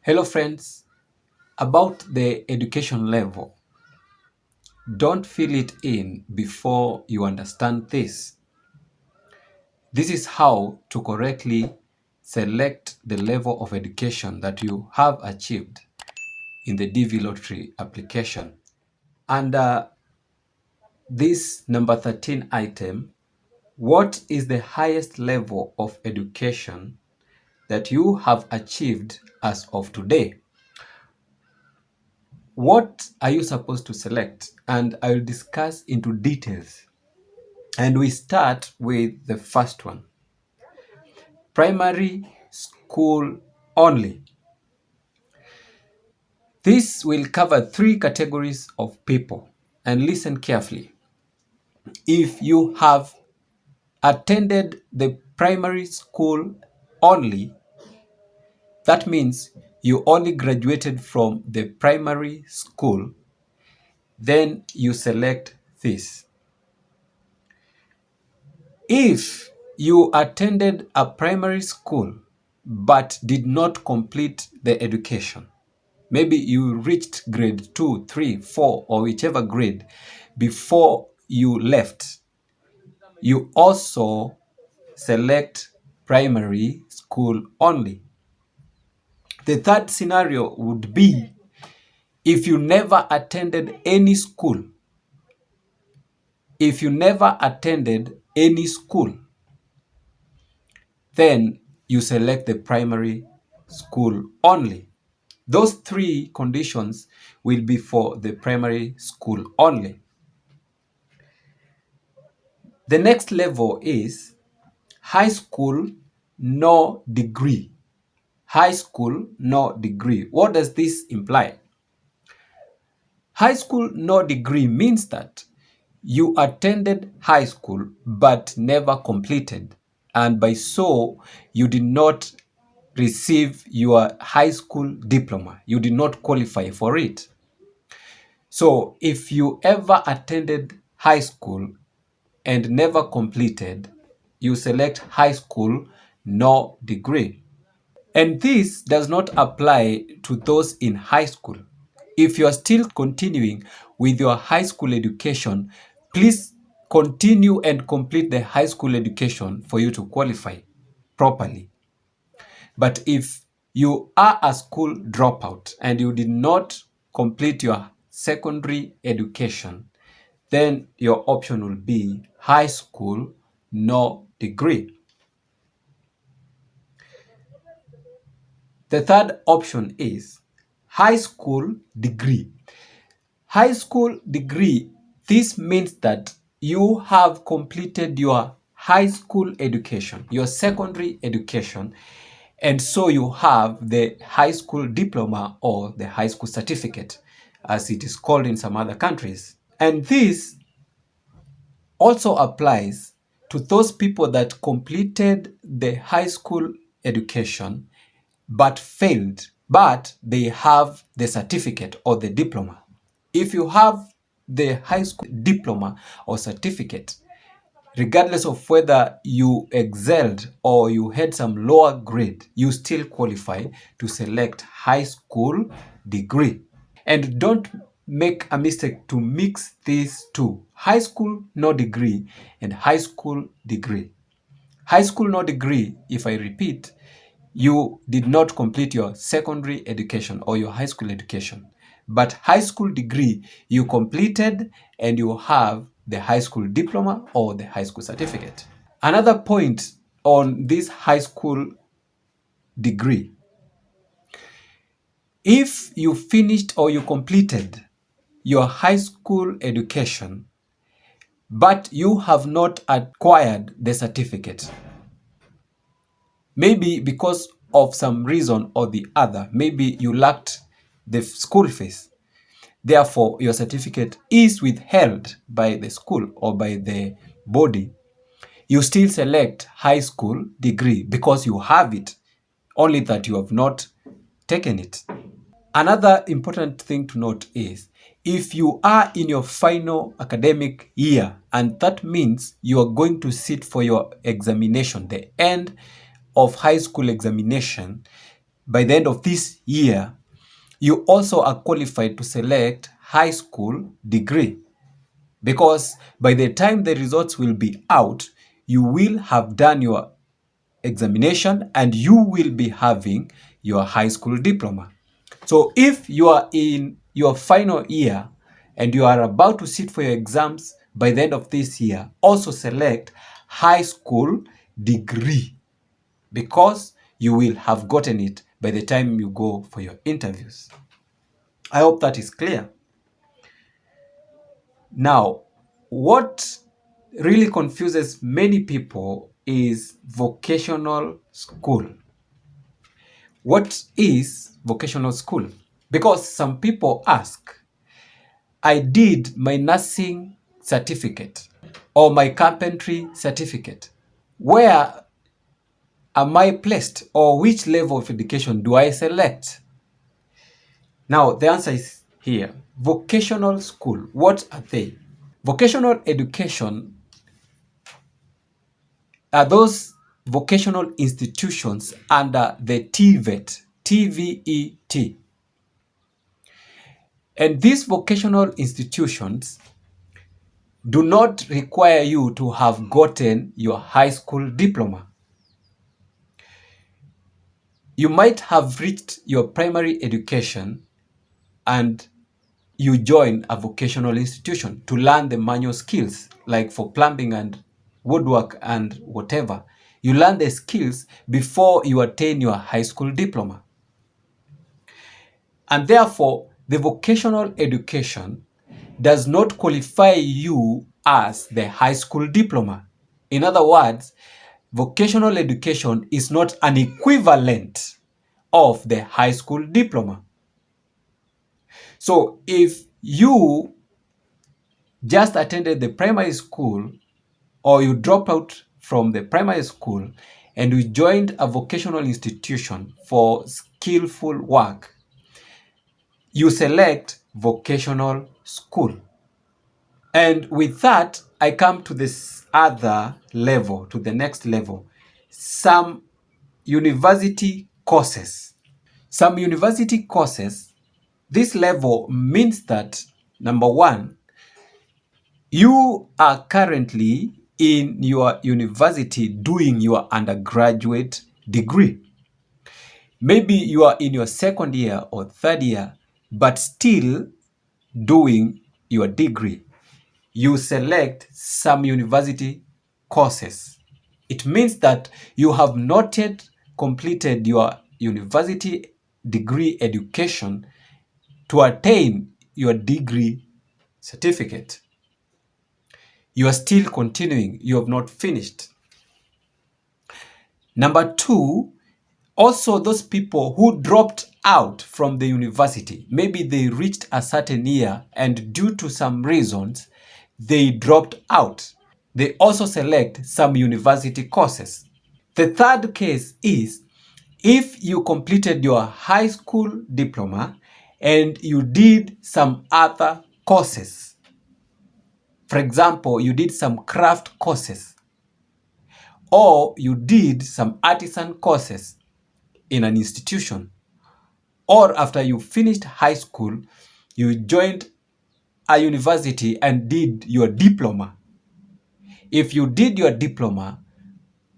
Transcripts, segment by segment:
Hello friends, about the education level. Don't fill it in before you understand this. This is how to correctly select the level of education that you have achieved in the DV lottery application. Under this number 13 item, what is the highest level of education that you have achieved as of today? What are you supposed to select? And I will discuss into details. And we start with the first one. Primary school only. This will cover three categories of people. And listen carefully. If you have attended the primary school only, that means you only graduated from the primary school, then you select this. If you attended a primary school but did not complete the education, maybe you reached grade 2, 3, 4, or whichever grade before you left, you also select primary school only. The third scenario would be if you never attended any school. If you never attended any school, then you select the primary school only. Those three conditions will be for the primary school only. The next level is high school, no degree. High school, no degree. What does this imply? High school, no degree means that you attended high school but never completed, and by so you did not receive your high school diploma. You did not qualify for it. So if you ever attended high school and never completed, you select high school, no degree. And this does not apply to those in high school. If you are still continuing with your high school education, please continue and complete the high school education for you to qualify properly. But if you are a school dropout and you did not complete your secondary education, then your option will be high school, no degree. The third option is high school degree. High school degree, this means that you have completed your high school education, your secondary education, and so you have the high school diploma or the high school certificate, as it is called in some other countries. And this also applies to those people that completed the high school education but failed, but they have the certificate or the diploma. If you have the high school diploma or certificate, regardless of whether you excelled or you had some lower grade, you still qualify to select high school degree. And don't make a mistake to mix these two: high school no degree and high school degree. High school no degree, if I repeat, you did not complete your secondary education or your high school education. But high school degree, you completed and you have the high school diploma or the high school certificate. Another point on this high school degree: if you finished or you completed your high school education, but you have not acquired the certificate, maybe because of some reason or the other, maybe you lacked the school fees, therefore your certificate is withheld by the school or by the body, you still select high school degree because you have it, only that you have not taken it. Another important thing to note is if you are in your final academic year, and that means you are going to sit for your examination, the end of high school examination, by the end of this year, you also are qualified to select high school degree, because by the time the results will be out, you will have done your examination and you will be having your high school diploma. So if you are in your final year and you are about to sit for your exams by the end of this year, also select high school degree, because you will have gotten it by the time you go for your interviews. I hope that is clear. Now, what really confuses many people is vocational school. What is vocational school? Because some people ask, I did my nursing certificate or my carpentry certificate. Where am I placed, or which level of education do I select? Now, the answer is here. Vocational school, what are they? Vocational education are those vocational institutions under the TVET, TVET. And these vocational institutions do not require you to have gotten your high school diploma. You might have reached your primary education and you join a vocational institution to learn the manual skills, like for plumbing and woodwork and whatever. You learn the skills before you attain your high school diploma. And therefore, the vocational education does not qualify you as the high school diploma. In other words, vocational education is not an equivalent of the high school diploma. So if you just attended the primary school, or you drop out from the primary school and you joined a vocational institution for skillful work, you select vocational school. And with that, I come to this other level, to the next level, some university courses. Some university courses, this level means that, number one, you are currently in your university doing your undergraduate degree. Maybe you are in your second year or third year, but still doing your degree. You select some university courses. It means that you have not yet completed your university degree education to attain your degree certificate. You are still continuing, you have not finished. Number two, also those people who dropped out from the university, maybe they reached a certain year and due to some reasons, they dropped out. They also select some university courses. The third case is if you completed your high school diploma and you did some other courses. For example, you did some craft courses, or you did some artisan courses in an institution, or after you finished high school, you joined a university and did your diploma. If you did your diploma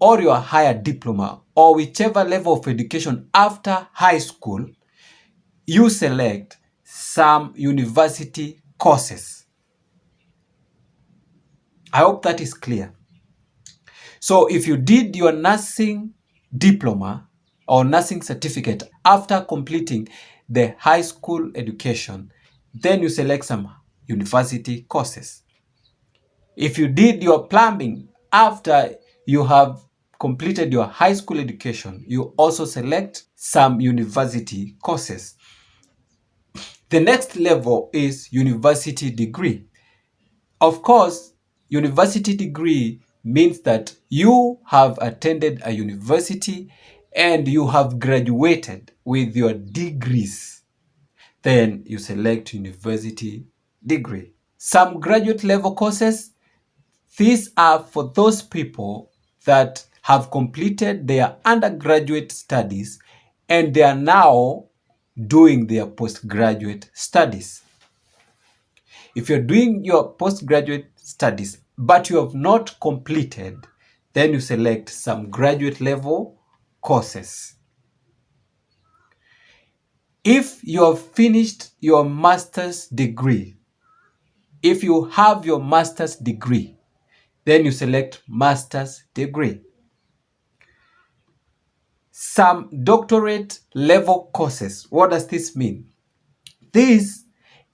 or your higher diploma or whichever level of education after high school, you select some university courses. I hope that is clear. So if you did your nursing diploma or nursing certificate after completing the high school education, then you select some university courses. If you did your plumbing after you have completed your high school education, you also select some university courses. The next level is university degree. Of course, university degree means that you have attended a university and you have graduated with your degrees. Then you select university degree. Some graduate level courses, these are for those people that have completed their undergraduate studies and they are now doing their postgraduate studies. If you're doing your postgraduate studies, but you have not completed, then you select some graduate level courses. If you have finished your master's degree, if you have your master's degree, then you select master's degree. Some doctorate level courses. What does this mean? This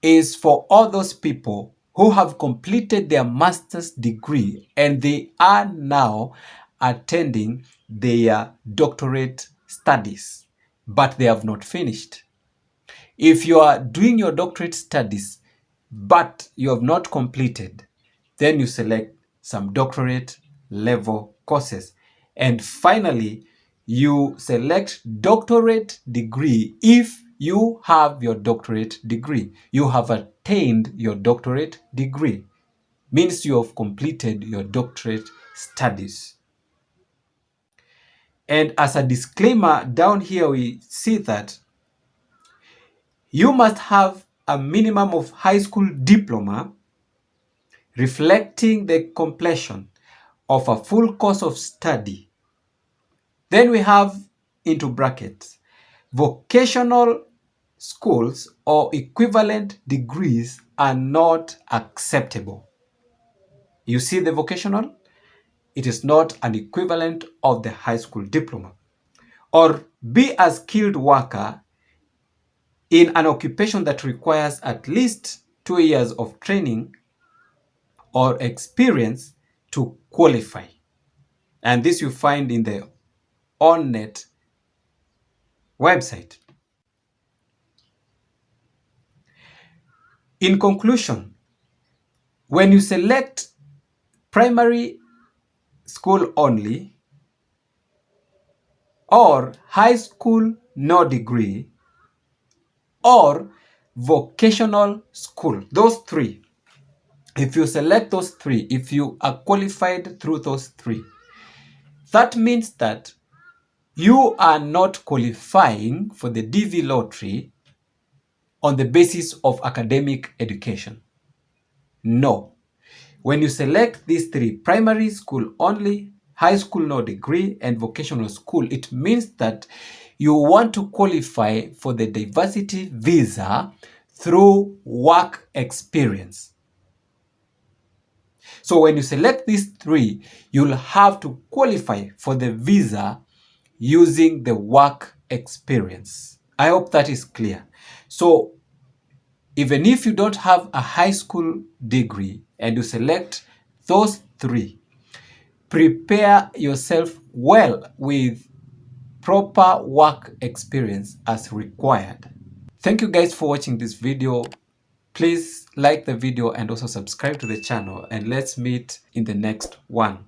is for all those people who have completed their master's degree and they are now attending their doctorate studies, but they have not finished. If you are doing your doctorate studies, but you have not completed, then you select some doctorate level courses. And finally, you select doctorate degree if you have your doctorate degree. You have attained your doctorate degree. Means you have completed your doctorate studies. And as a disclaimer, down here we see that you must have a minimum of high school diploma reflecting the completion of a full course of study. Then we have into brackets, vocational schools or equivalent degrees are not acceptable. You see the vocational? It is not an equivalent of the high school diploma. Or be a skilled worker in an occupation that requires at least 2 years of training or experience to qualify. And this you find in the OnNet website. In conclusion, when you select primary school only or high school no degree or vocational school, those three, if you select those three, if you are qualified through those three, that means that you are not qualifying for the DV lottery on the basis of academic education. No. When you select these three, primary school only, high school no degree, and vocational school, it means that you want to qualify for the diversity visa through work experience. So when you select these three, you'll have to qualify for the visa using the work experience. I hope that is clear. So even if you don't have a high school degree and you select those three, prepare yourself well with proper work experience as required. Thank you guys for watching this video. Please like the video and also subscribe to the channel, and let's meet in the next one.